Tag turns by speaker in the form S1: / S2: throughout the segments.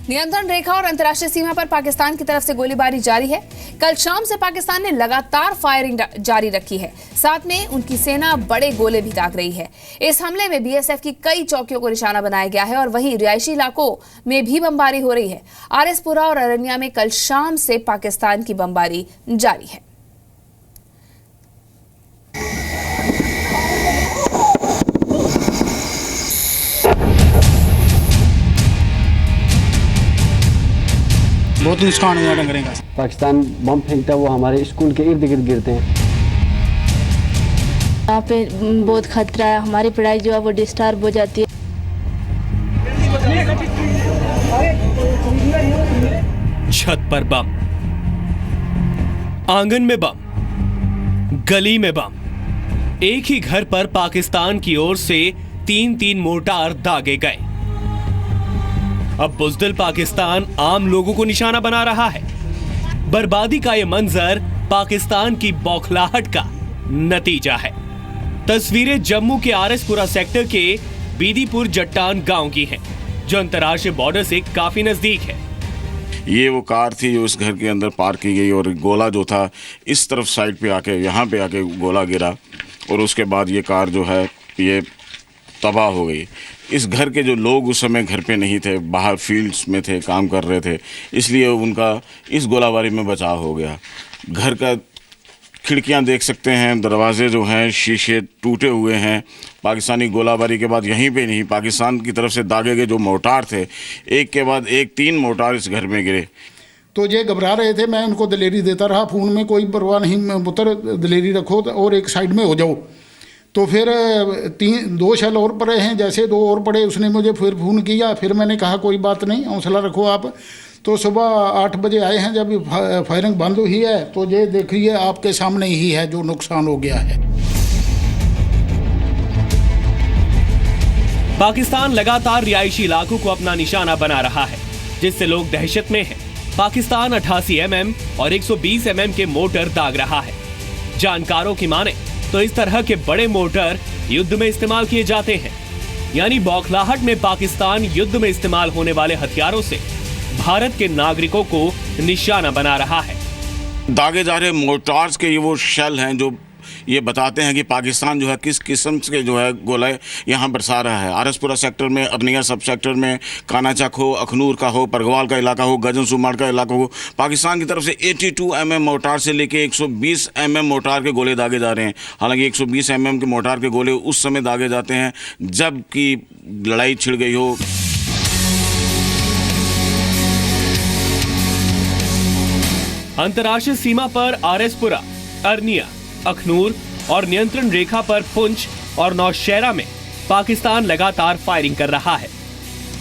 S1: नियंत्रण रेखा और अंतर्राष्ट्रीय सीमा पर पाकिस्तान की तरफ से गोलीबारी जारी है। कल शाम से पाकिस्तान ने लगातार फायरिंग जारी रखी है। साथ में उनकी सेना बड़े गोले भी दाग रही है। इस हमले में बीएसएफ की कई चौकियों को निशाना बनाया गया है और वहीं रिहायशी इलाकों में भी बमबारी हो रही है। आरएसपुरा और अरनिया में कल शाम से पाकिस्तान की बमबारी जारी है।
S2: बहुत नुकसान हुआ डंगरे का।
S3: पाकिस्तान बम फेंकता है, वो हमारे स्कूल के इर्द गिर्द गिरते हैं।
S4: यहाँ पे बहुत खतरा है, हमारी पढ़ाई जो है वो डिस्टर्ब हो जाती है।
S5: छत पर बम, आंगन में बम, गली में बम। एक ही घर पर पाकिस्तान की ओर से 3-3 मोर्टार दागे गए। अब बुज़दिल पाकिस्तान आम लोगों को निशाना बना रहा है। बर्बादी का यह मंजर पाकिस्तान की बौखलाहट का नतीजा है। तस्वीरें जम्मू के आरएसपुरा सेक्टर के बीदीपुर जट्टान गांव की हैं, जो अंतर्राष्ट्रीय बॉर्डर से काफी नजदीक है।
S6: ये वो कार थी जो उस घर के अंदर पार्क की गई और गोला जो था इस तरफ साइड पे आके यहाँ पे आके गोला गिरा और उसके बाद ये कार जो है ये तबाह हो गई। इस घर के जो लोग उस समय घर पे नहीं थे, बाहर फील्ड्स में थे, काम कर रहे थे, इसलिए उनका इस गोलाबारी में बचाव हो गया। घर का खिड़कियां देख सकते हैं, दरवाजे जो हैं शीशे टूटे हुए हैं। पाकिस्तानी गोलाबारी के बाद यहीं पे नहीं, पाकिस्तान की तरफ से दागे गए जो मोर्टार थे, एक के बाद एक 3 मोर्टार इस घर में गिरे।
S2: तो ये घबरा रहे थे, मैं उनको दिलेरी देता रहा फ़ोन में, कोई परवाह नहीं पुत्र, दिलेरी रखो और एक साइड में हो जाओ। तो फिर 2 शैल और पड़े हैं, जैसे 2 और पड़े उसने मुझे फिर फ़ोन किया। फिर मैंने कहा कोई बात नहीं, हौसला रखो आप। तो सुबह 8 बजे आए हैं, जब फायरिंग बंद हुई है तो ये देखिए आपके सामने ही है जो नुकसान हो गया है।
S5: पाकिस्तान लगातार रिहायशी इलाकों को अपना निशाना बना रहा है, जिससे लोग दहशत में हैं। पाकिस्तान 88 mm और 120 mm के मोर्टर दाग रहा है। जानकारों की माने तो इस तरह के बड़े मोर्टर युद्ध में इस्तेमाल किए जाते हैं, यानी बौखलाहट में पाकिस्तान युद्ध में इस्तेमाल होने वाले हथियारों से भारत के नागरिकों को निशाना बना रहा है।
S6: दागे जा रहे मोर्टार्स के ये वो शेल हैं जो ये बताते हैं कि पाकिस्तान जो है किस किस्म के जो है गोले यहाँ बरसा रहा है। आरएसपुरा सेक्टर में, अरनिया सब सेक्टर में, कानाचक हो, अखनूर का हो, परगवाल का इलाका हो, गजन सुमाड़ का इलाका हो, पाकिस्तान की तरफ से 82 mm मोर्टार से लेके 120 mm मोर्टार के गोले दागे जा रहे हैं। हालांकि 120 mm के मोर्टार के गोले उस समय दागे जाते हैं जब कि लड़ाई छिड़ गई हो।
S5: अंतर्राष्ट्रीय सीमा पर आरएसपुरा, अरनिया, अखनूर और नियंत्रण रेखा पर पुंछ और नौशहरा में पाकिस्तान लगातार फायरिंग कर रहा है।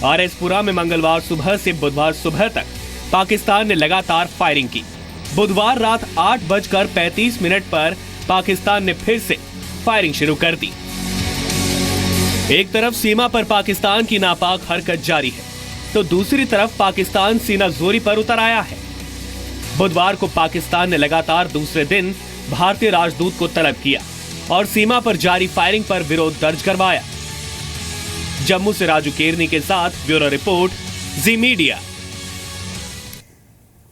S5: आरएसपुरा में मंगलवार सुबह से बुधवार सुबह तक पाकिस्तान ने लगातार फायरिंग की। बुधवार रात 8:35 पर पाकिस्तान ने फिर से फायरिंग शुरू कर दी। एक तरफ सीमा पर पाकिस्तान की नापाक हरकत जारी है, तो दूसरी तरफ पाकिस्तान सीना जोरी पर उतर आया है। बुधवार को पाकिस्तान ने लगातार दूसरे दिन भारतीय राजदूत को तलब किया और सीमा पर जारी फायरिंग पर विरोध दर्ज करवाया। जम्मू से राजू केरनी के साथ ब्यूरो रिपोर्ट, जी मीडिया।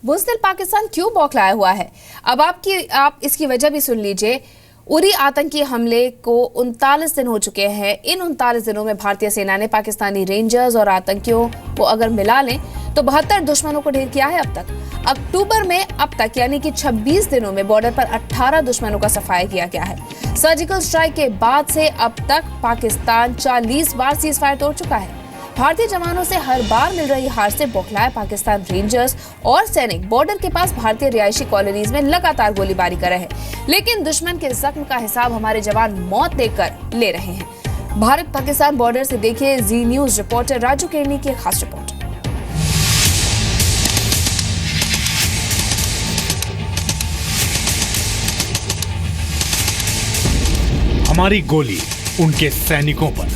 S1: बुज़दिल पाकिस्तान क्यों बौखलाया हुआ है? अब आप इसकी वजह भी सुन लीजिए। उरी आतंकी हमले को 39 दिन हो चुके हैं। इन 39 दिनों में भारतीय सेना ने पाकिस्तानी रेंजर्स और आतंकियों को अगर मिला लें तो 72 दुश्मनों को ढेर किया है अब तक। अक्टूबर में अब तक यानी कि 26 दिनों में बॉर्डर पर 18 दुश्मनों का सफाया किया गया है। सर्जिकल स्ट्राइक के बाद से अब तक पाकिस्तान 40 बार सीज फायर तोड़ चुका है। भारतीय जवानों से हर बार मिल रही हार से बौखलाए पाकिस्तान रेंजर्स और सैनिक बॉर्डर के पास भारतीय रिहायशी कॉलोनीज में लगातार गोलीबारी कर रहे हैं। लेकिन दुश्मन के जख्म का हिसाब हमारे जवान मौत देकर ले रहे हैं। भारत पाकिस्तान बॉर्डर से देखिए जी न्यूज रिपोर्टर राजू केरनी की खास रिपोर्ट।
S7: हमारी गोली उनके सैनिकों पर,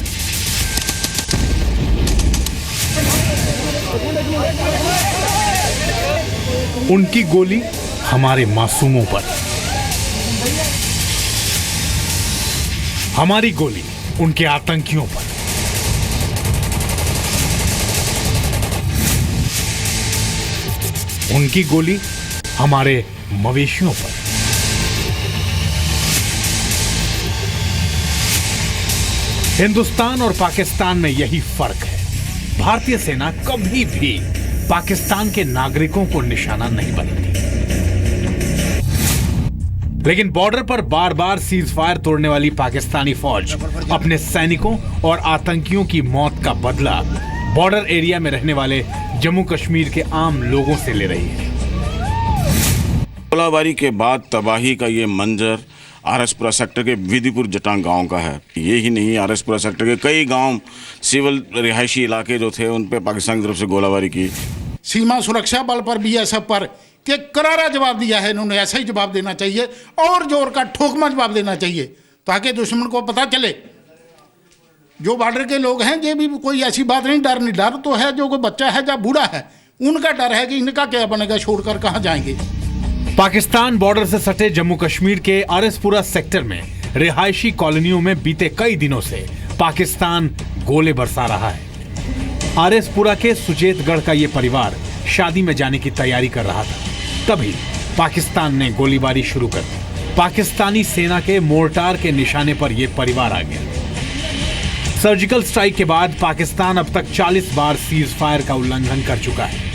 S7: उनकी गोली हमारे मासूमों पर, हमारी गोली उनके आतंकियों पर। उनकी गोली हमारे मवेशियों पर। हिंदुस्तान और पाकिस्तान में यही फर्क है। भारतीय सेना कभी भी पाकिस्तान के नागरिकों को निशाना नहीं बनाती, लेकिन बॉर्डर पर बार बार सीज फायर तोड़ने वाली पाकिस्तानी फौज अपने सैनिकों और आतंकियों की मौत का बदला बॉर्डर एरिया में रहने वाले जम्मू कश्मीर के आम लोगों से ले रही है।
S6: गोलाबारी के बाद तबाही का ये मंजर आरएसपुरा सेक्टर के विधिपुर जटांग गांव का है। ये ही नहीं, आरएसपुरा सेक्टर के कई गांव सिविल रिहायशी इलाके जो थे उन पे पाकिस्तान की तरफ से गोलाबारी की।
S2: सीमा सुरक्षा बल पर बीएसएफ पर कि करारा जवाब दिया है इन्होंने, ऐसा ही जवाब देना चाहिए और जोर का ठोकमा जवाब देना चाहिए ताकि दुश्मन को पता चले। जो बॉर्डर के लोग हैं ये भी कोई ऐसी बात नहीं, डर नहीं। डर तो है जो कोई बच्चा है या बूढ़ा है उनका डर है कि इनका क्या बनेगा, छोड़कर कहाँ जाएंगे।
S7: पाकिस्तान बॉर्डर से सटे जम्मू कश्मीर के आरएसपुरा सेक्टर में रिहायशी कॉलोनियों में बीते कई दिनों से पाकिस्तान गोले बरसा रहा है। आरएसपुरा के सुचेतगढ़ का यह परिवार शादी में जाने की तैयारी कर रहा था, तभी पाकिस्तान ने गोलीबारी शुरू कर दी। पाकिस्तानी सेना के मोर्टार के निशाने पर यह परिवार आ गया। सर्जिकल स्ट्राइक के बाद पाकिस्तान अब तक 40 बार सीज फायर का उल्लंघन कर चुका है।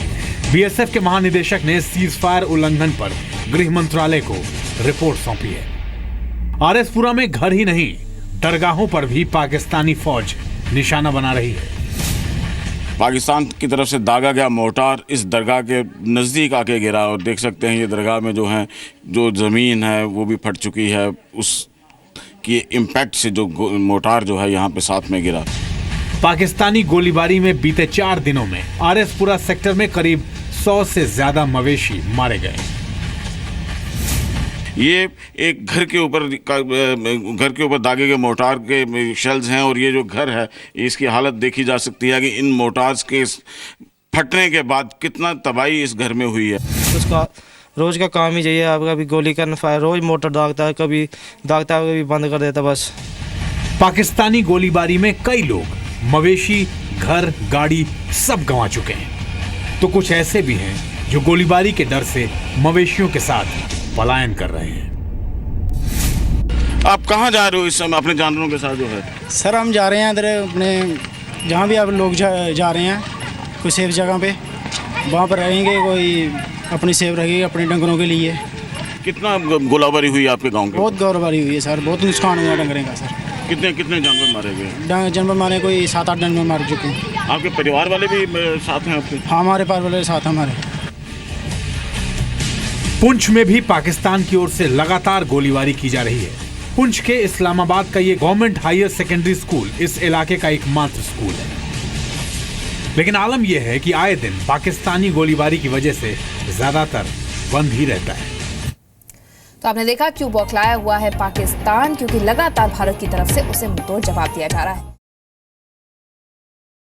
S7: बीएसएफ के महानिदेशक ने सीज फायर उल्लंघन पर गृह मंत्रालय को रिपोर्ट सौंपी है। आरएसपुरा में घर ही नहीं, दरगाहों पर भी पाकिस्तानी फौज निशाना बना रही है।
S6: पाकिस्तान की तरफ से दागा गया मोर्टार इस दरगाह के नज़दीक आके गिरा और देख सकते हैं ये दरगाह में जो है जो ज़मीन है वो भी फट चुकी है। उसकी इम्पैक्ट से जो मोर्टार जो है यहाँ पे साथ में गिरा।
S7: पाकिस्तानी गोलीबारी में बीते 4 दिनों में आरएसपुरा सेक्टर में करीब 100 से ज्यादा मवेशी मारे गए।
S6: ये एक घर के ऊपर दागे गए मोर्टार के शेल्स हैं और ये जो घर है इसकी हालत देखी जा सकती है कि इन मोर्टार्स के फटने के बाद कितना तबाही इस घर में हुई है।
S8: उसका रोज का काम ही चाहिए आपका, कभी गोली करना फायर, रोज मोटर दागता है, कभी दागता है कभी बंद कर देता बस।
S7: पाकिस्तानी गोलीबारी में कई लोग मवेशी, घर, गाड़ी सब गंवा चुके हैं, तो कुछ ऐसे भी हैं जो गोलीबारी के डर से मवेशियों के साथ पलायन कर रहे हैं।
S6: आप कहाँ जा रहे हो इस समय अपने जानवरों के साथ जो है?
S9: सर हम जा रहे हैं इधर अपने जहाँ भी आप लोग जा रहे हैं कोई सेफ जगह पे, वहाँ पर रहेंगे, कोई अपनी सेफ रखेगी अपने डंगरों के लिए।
S6: कितना गोलाबारी हुई आपके गाँव के?
S9: बहुत गोलाबारी हुई है सर, बहुत नुकसान हुआ डंगरे का सर।
S6: कितने जानवर मारे गए?
S9: जानवर मारे कोई 7-8 जानवर मार चुके हैं।
S6: आपके परिवार वाले भी साथ हैं आपके?
S9: हाँ हमारे परिवार वाले साथ हमारे।
S7: पुंछ में भी पाकिस्तान की ओर से लगातार गोलीबारी की जा रही है। पुंछ के इस्लामाबाद का ये गवर्नमेंट हायर सेकेंडरी स्कूल इस इलाके का एकमात्र स्कूल है, लेकिन आलम यह है कि आए दिन पाकिस्तानी गोलीबारी की वजह से ज्यादातर बंद ही रहता है।
S1: तो आपने देखा क्यों बौखलाया हुआ है पाकिस्तान, क्योंकि लगातार भारत की तरफ से उसे मुंहतोड़ जवाब दिया जा रहा है।